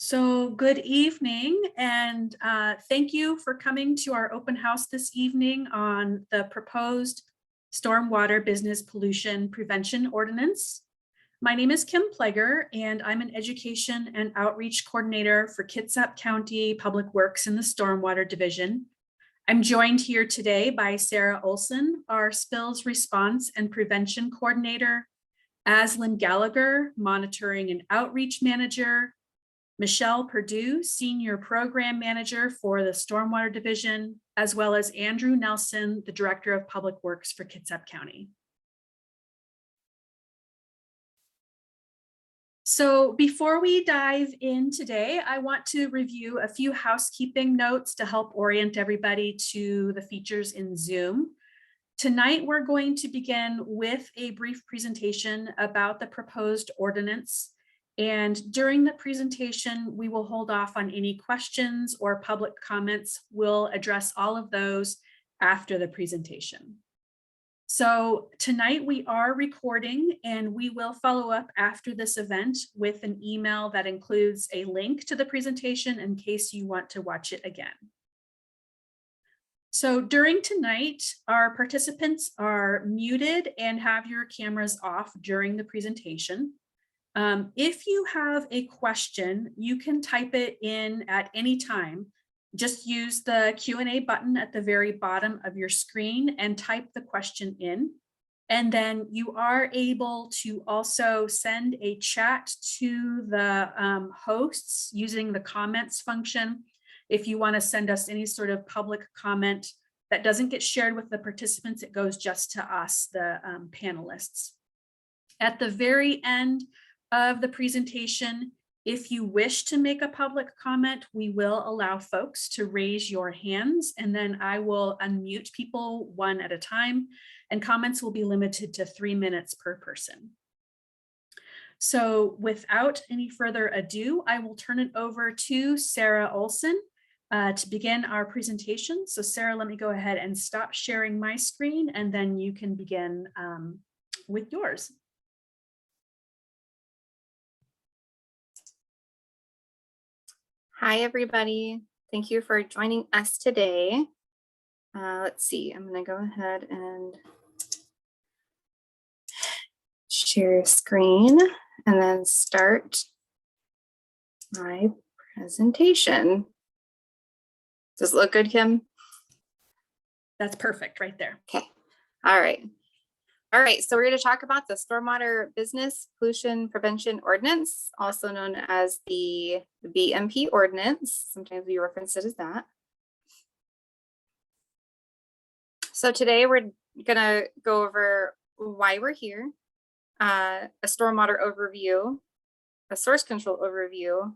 So good evening, and thank you for coming to our open house this evening on the proposed Stormwater Business Pollution Prevention Ordinance. My name is Kim Pleger, and I'm an Education and Outreach Coordinator for Kitsap County Public Works in the Stormwater Division. I'm joined here today by Sarah Olson, our Spills Response and Prevention Coordinator, Aslyn Gallagher, Monitoring and Outreach Manager, Michelle Perdue, Senior Program Manager for the Stormwater Division, as well as Andrew Nelson, the Director of Public Works for Kitsap County. So before we dive in today, I want to review a few housekeeping notes to help orient everybody to the features in Zoom. Tonight, we're going to begin with a brief presentation about the proposed ordinance. And during the presentation, we will hold off on any questions or public comments. We'll address all of those after the presentation. So tonight we are recording, and we will follow up after this event with an email that includes a link to the presentation in case you want to watch it again. So during tonight, our participants are muted and have your cameras off during the presentation. If you have a question, you can type it in at any time. Just use the Q&A button at the very bottom of your screen and type the question in. And then you are able to also send a chat to the hosts using the comments function if you want to send us any sort of public comment that doesn't get shared with the participants. It goes just to us, the panelists. At the very end of the presentation, if you wish to make a public comment, we will allow folks to raise your hands, and then I will unmute people one at a time, and comments will be limited to 3 minutes per person. So without any further ado, I will turn it over to Sarah Olson to begin our presentation. So Sarah, let me go ahead and stop sharing my screen, and then you can begin with yours. Hi, everybody. Thank you for joining us today. Let's see, I'm going to go ahead and share screen and then start my presentation. Does it look good, Kim? That's perfect right there. Okay. All right. All right, so we're going to talk about the Stormwater Business Pollution Prevention Ordinance, also known as the BMP Ordinance. Sometimes we reference it as that. So today we're going to go over why we're here, a stormwater overview, a source control overview,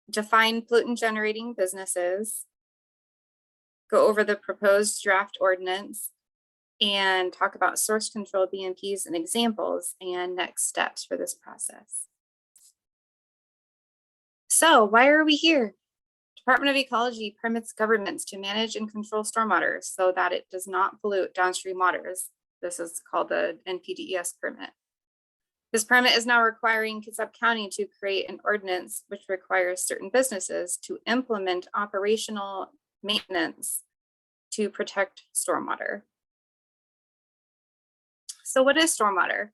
define pollutant generating businesses, go over the proposed draft ordinance, and talk about source control BMPs and examples and next steps for this process. So why are we here? Department of Ecology permits governments to manage and control stormwater so that it does not pollute downstream waters. This is called the NPDES permit. This permit is now requiring Kitsap County to create an ordinance which requires certain businesses to implement operational maintenance to protect stormwater. So what is stormwater?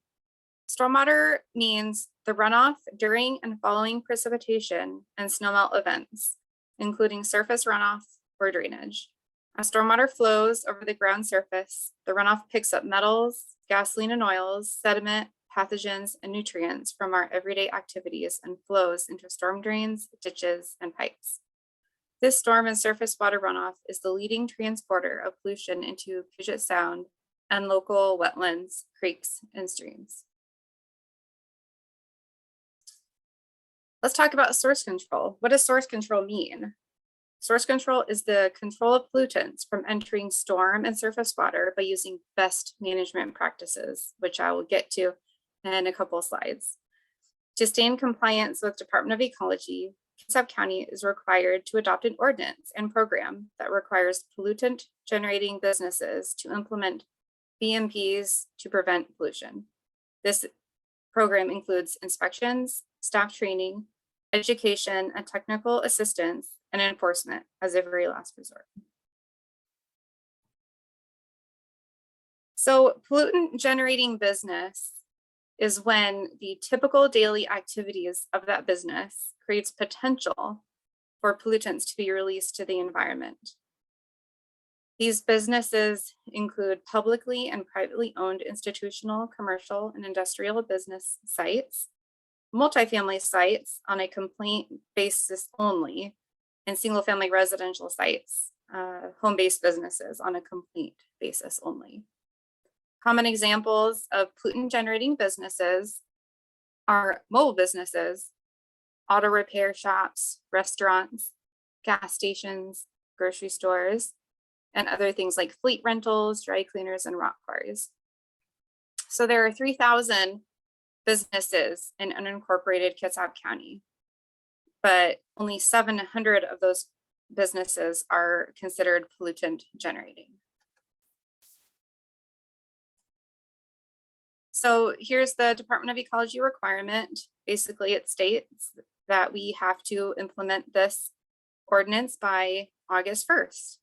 Stormwater means the runoff during and following precipitation and snowmelt events, including surface runoff or drainage. As stormwater flows over the ground surface, the runoff picks up metals, gasoline and oils, sediment, pathogens, and nutrients from our everyday activities and flows into storm drains, ditches, and pipes. This storm and surface water runoff is the leading transporter of pollution into Puget Sound and local wetlands, creeks, and streams. Let's talk about source control. What does source control mean? Source control is the control of pollutants from entering storm and surface water by using best management practices, which I will get to in a couple of slides. To stay in compliance with Department of Ecology, Kitsap County is required to adopt an ordinance and program that requires pollutant generating businesses to implement BMPs to prevent pollution. This program includes inspections, staff training, education, and technical assistance and enforcement as a very last resort. So pollutant generating business is when the typical daily activities of that business creates potential for pollutants to be released to the environment. These businesses include publicly and privately owned institutional, commercial, and industrial business sites, multifamily sites on a complaint basis only, and single-family residential sites, home-based businesses on a complaint basis only. Common examples of pollutant-generating businesses are mobile businesses, auto repair shops, restaurants, gas stations, grocery stores, and other things like fleet rentals, dry cleaners, and rock quarries. So there are 3,000 businesses in unincorporated Kitsap County, but only 700 of those businesses are considered pollutant generating. So here's the Department of Ecology requirement. Basically, it states that we have to implement this ordinance by August 1st.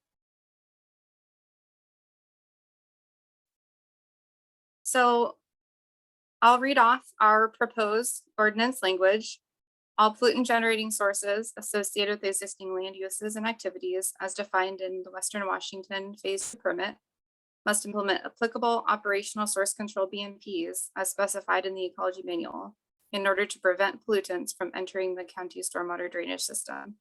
So I'll read off our proposed ordinance language. All pollutant generating sources associated with the existing land uses and activities as defined in the Western Washington Phase 2 permit must implement applicable operational source control BMPs as specified in the Ecology Manual in order to prevent pollutants from entering the county stormwater drainage system.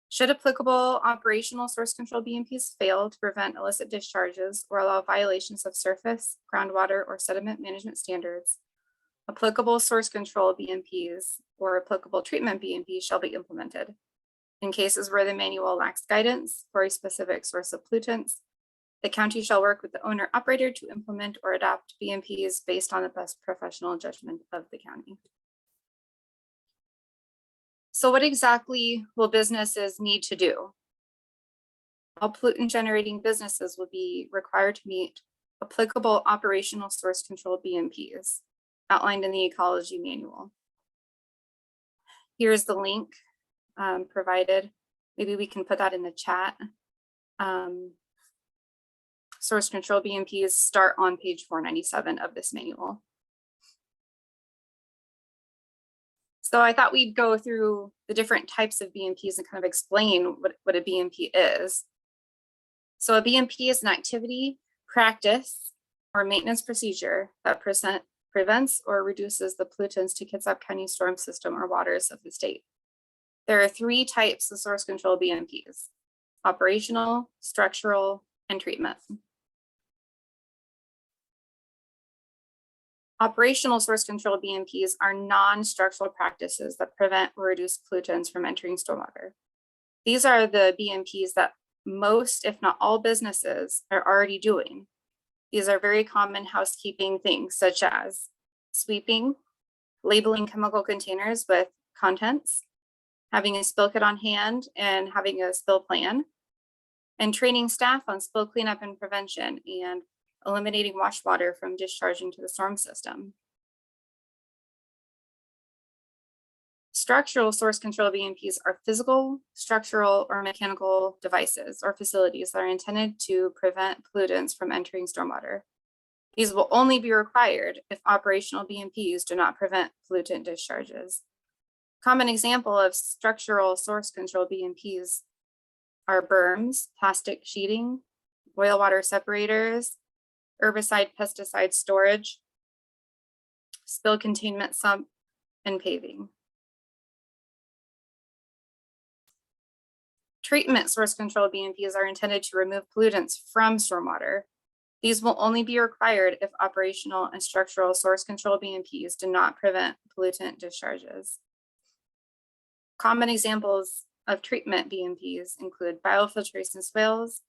Should applicable operational source control BMPs fail to prevent illicit discharges or allow violations of surface, groundwater, or sediment management standards, applicable source control BMPs or applicable treatment BMPs shall be implemented. In cases where the manual lacks guidance for a specific source of pollutants, the county shall work with the owner operator to implement or adopt BMPs based on the best professional judgment of the county. So what exactly will businesses need to do? All pollutant generating businesses will be required to meet applicable operational source control BMPs outlined in the Ecology Manual. Here's the link provided. Maybe we can put that in the chat. Source control BMPs start on page 497 of this manual. So I thought we'd go through the different types of BMPs and kind of explain what a BMP is. So a BMP is an activity, practice, or maintenance procedure that prevents or reduces the pollutants to Kitsap County storm system or waters of the state. There are 3 types of source control BMPs: operational, structural, and treatment. Operational source control BMPs are non-structural practices that prevent or reduce pollutants from entering stormwater. These are the BMPs that most, if not all, businesses are already doing. These are very common housekeeping things such as sweeping, labeling chemical containers with contents, having a spill kit on hand and having a spill plan, and training staff on spill cleanup and prevention, and eliminating wash water from discharging to the storm system. Structural source control BMPs are physical, structural, or mechanical devices or facilities that are intended to prevent pollutants from entering stormwater. These will only be required if operational BMPs do not prevent pollutant discharges. Common example of structural source control BMPs are berms, plastic sheeting, oil water separators, herbicide pesticide storage, spill containment sump, and paving. Treatment source control BMPs are intended to remove pollutants from stormwater. These will only be required if operational and structural source control BMPs do not prevent pollutant discharges. Common examples of treatment BMPs include biofiltration swales,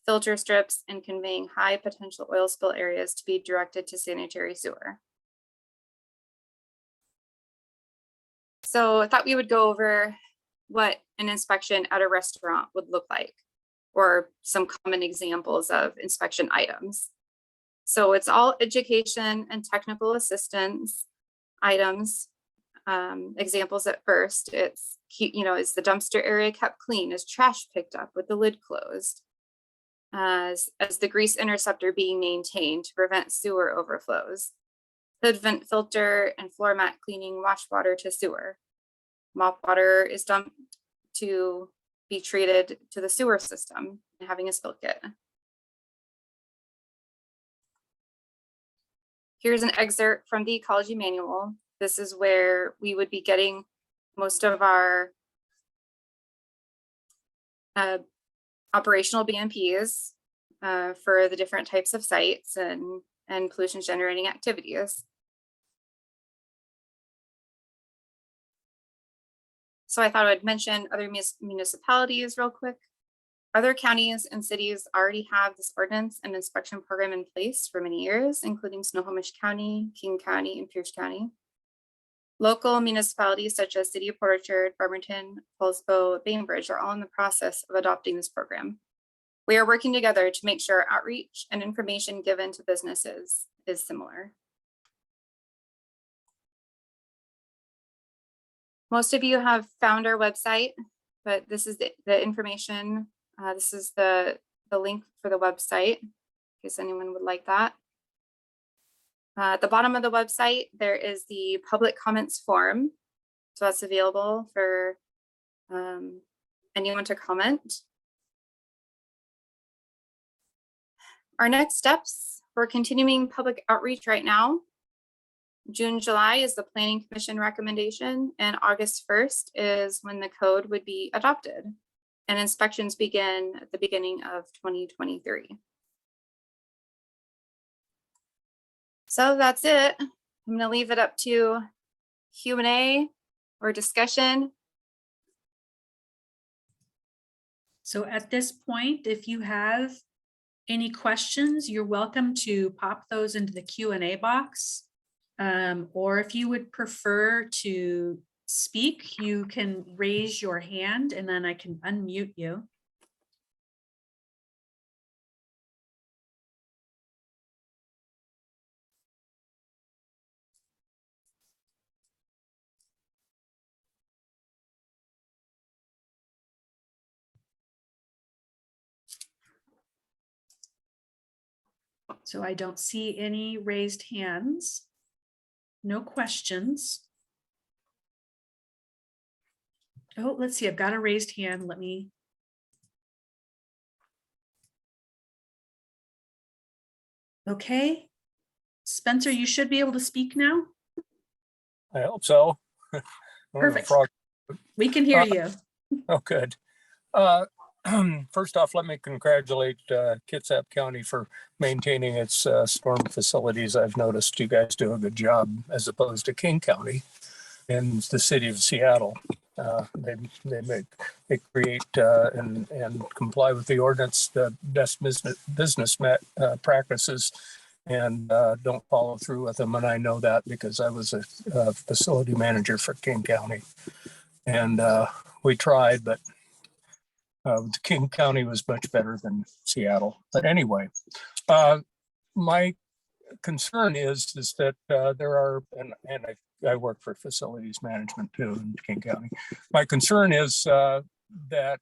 filter strips, and conveying high potential oil spill areas to be directed to sanitary sewer. So I thought we would go over what an inspection at a restaurant would look like, or some common examples of inspection items. So it's all education and technical assistance items. Examples at first, it's, is the dumpster area kept clean? Is trash picked up with the lid closed? As the grease interceptor being maintained to prevent sewer overflows? Hood vent filter and floor mat cleaning wash water to sewer? Mop water is dumped to be treated to the sewer system and having a spill kit. Here's an excerpt from the Ecology Manual. This is where we would be getting most of our operational BMPs for the different types of sites and pollution generating activities. So I thought I'd mention other municipalities real quick. Other counties and cities already have this ordinance and inspection program in place for many years, including Snohomish County, King County, and Pierce County. Local municipalities such as City of Port Orchard, Farmington, Poulsbo, Bainbridge are all in the process of adopting this program. We are working together to make sure outreach and information given to businesses is similar. Most of you have found our website, but this is the information. This is the link for the website, in case anyone would like that. At the bottom of the website, there is the public comments form. So that's available for anyone to comment. Our next steps, we're continuing public outreach right now. June, July is the Planning Commission recommendation, and August 1st is when the code would be adopted. And inspections begin at the beginning of 2023. So that's it. I'm going to leave it up to Q&A or discussion. So at this point, if you have any questions, you're welcome to pop those into the Q&A box. Or if you would prefer to speak, you can raise your hand and then I can unmute you. So I don't see any raised hands. No questions. Oh, let's see. I've got a raised hand. Let me. Okay. Spencer, you should be able to speak now. I hope so. Perfect. We can hear you. Oh, good. First off, let me congratulate Kitsap County for maintaining its storm facilities. I've noticed you guys do a good job as opposed to King County and the city of Seattle. They create and comply with the ordinance, the best business practices, and don't follow through with them. And I know that because I was a facility manager for King County, and we tried, but King County was much better than Seattle. But anyway, my concern is that there are, and I work for facilities management too in King County. My concern is that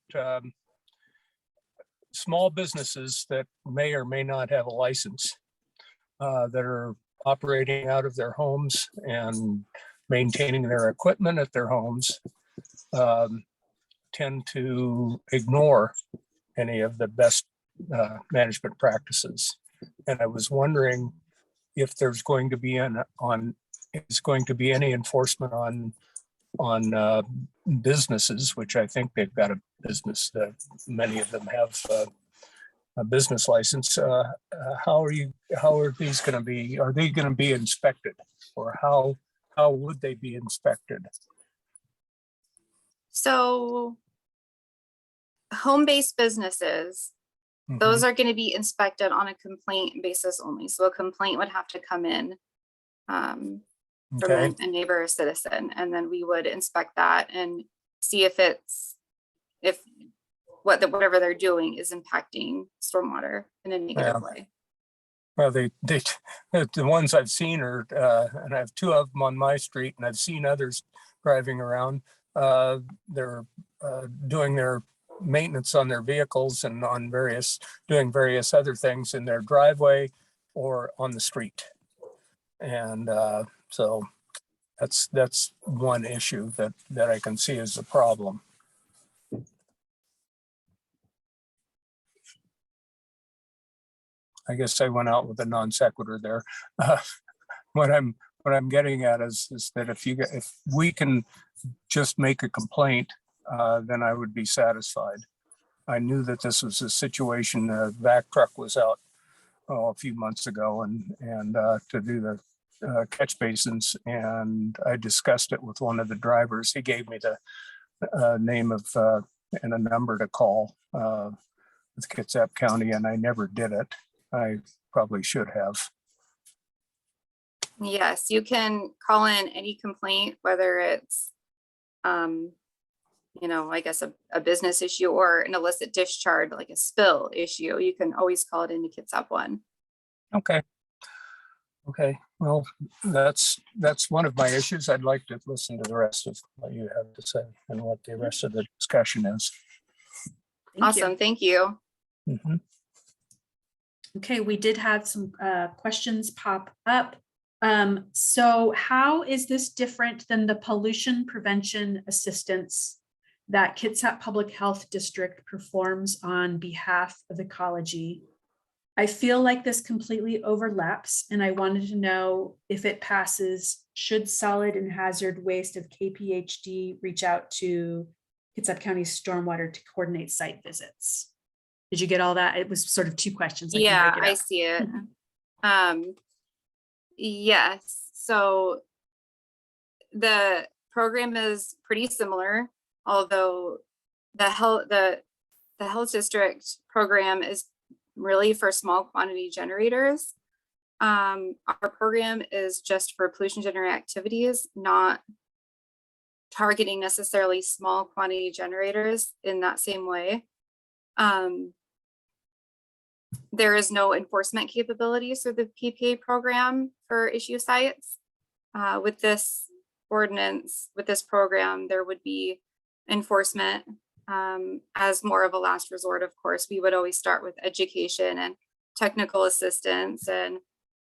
small businesses that may or may not have a license that are operating out of their homes and maintaining their equipment at their homes tend to ignore any of the best management practices. And I was wondering if there's going to be any enforcement on businesses, which I think they've got a business. Many of them have a business license. How are these going to be? Are they going to be inspected, or how would they be inspected? So home-based businesses, those are going to be inspected on a complaint basis only. So a complaint would have to come in from a neighbor or citizen, and then we would inspect that and see if whatever they're doing is impacting stormwater in a negative way. Well, the ones I've seen are, and I have two of them on my street, and I've seen others driving around. They're doing their maintenance on their vehicles and on doing various other things in their driveway or on the street. And so that's one issue that I can see as a problem. I guess I went out with a non sequitur there. What I'm getting at is that if we can just make a complaint, then I would be satisfied. I knew that this was a situation. The vac truck was out a few months ago and to do the catch basins, and I discussed it with one of the drivers. He gave me the name of and a number to call with Kitsap County, and I never did it. I probably should have. Yes, you can call in any complaint, whether it's, you know, I guess a business issue or an illicit discharge, like a spill issue. You can always call it into Kitsap One. Okay. Okay. Well, that's one of my issues. I'd like to listen to the rest of what you have to say and what the rest of the discussion is. Awesome. Thank you. Mm-hmm. Okay, we did have some questions pop up. So how is this different than the pollution prevention assistance that Kitsap Public Health District performs on behalf of Ecology? I feel like this completely overlaps, and I wanted to know if it passes, should solid and hazard waste of KPHD reach out to Kitsap County Stormwater to coordinate site visits? Did you get all that? It was sort of two questions. Yeah, I see it. Yes, so the program is pretty similar, although the health district program is really for small quantity generators. Our program is just for pollution generating activities, not targeting necessarily small quantity generators in that same way. There is no enforcement capabilities through the PPA program for issue sites. With this ordinance, with this program, there would be enforcement as more of a last resort. Of course, we would always start with education and technical assistance, and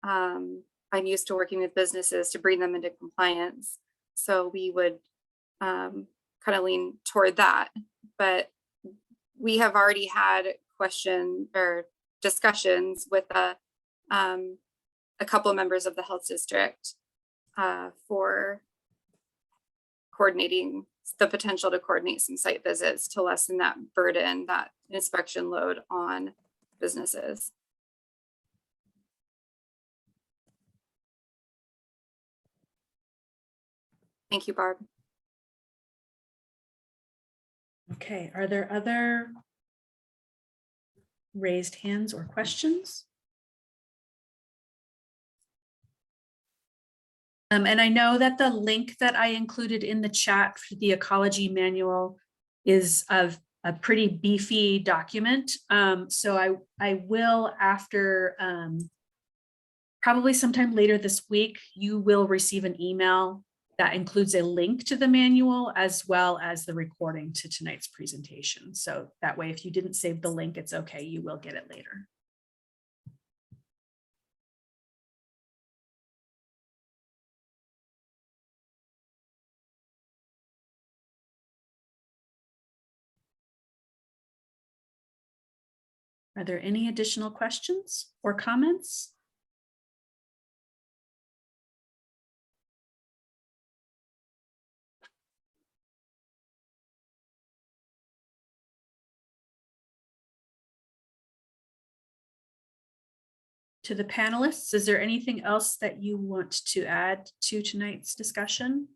I'm used to working with businesses to bring them into compliance. So we would kind of lean toward that. But we have already had questions or discussions with a couple of members of the health district for coordinating the potential to coordinate some site visits to lessen that burden, that inspection load on businesses. Thank you, Barb. Okay, are there other raised hands or questions? And I know that the link that I included in the chat for the Ecology Manual is of a pretty beefy document. So I will, after probably sometime later this week, you will receive an email that includes a link to the manual as well as the recording to tonight's presentation. So that way, if you didn't save the link, it's okay, you will get it later. Are there any additional questions or comments? To the panelists, is there anything else that you want to add to tonight's discussion?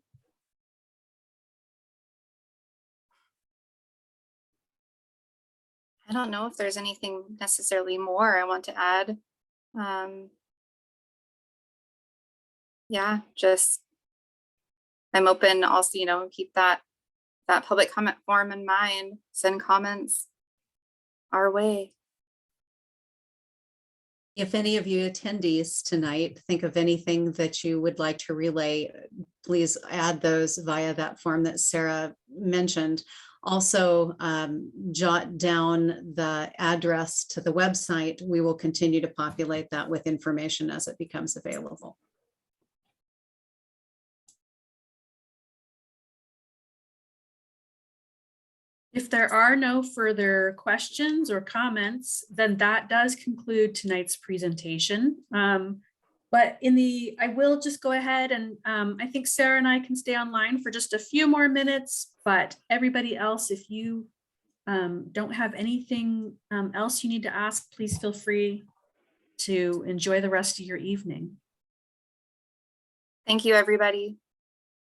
I don't know if there's anything necessarily more I want to add. Yeah, just I'm open also, you know, keep that public comment form in mind, send comments our way. If any of you attendees tonight think of anything that you would like to relay, please add those via that form that Sarah mentioned. Also, jot down the address to the website. We will continue to populate that with information as it becomes available. If there are no further questions or comments, then that does conclude tonight's presentation. But I will just go ahead and I think Sarah and I can stay online for just a few more minutes, but everybody else, if you don't have anything else you need to ask, please feel free to enjoy the rest of your evening. Thank you, everybody.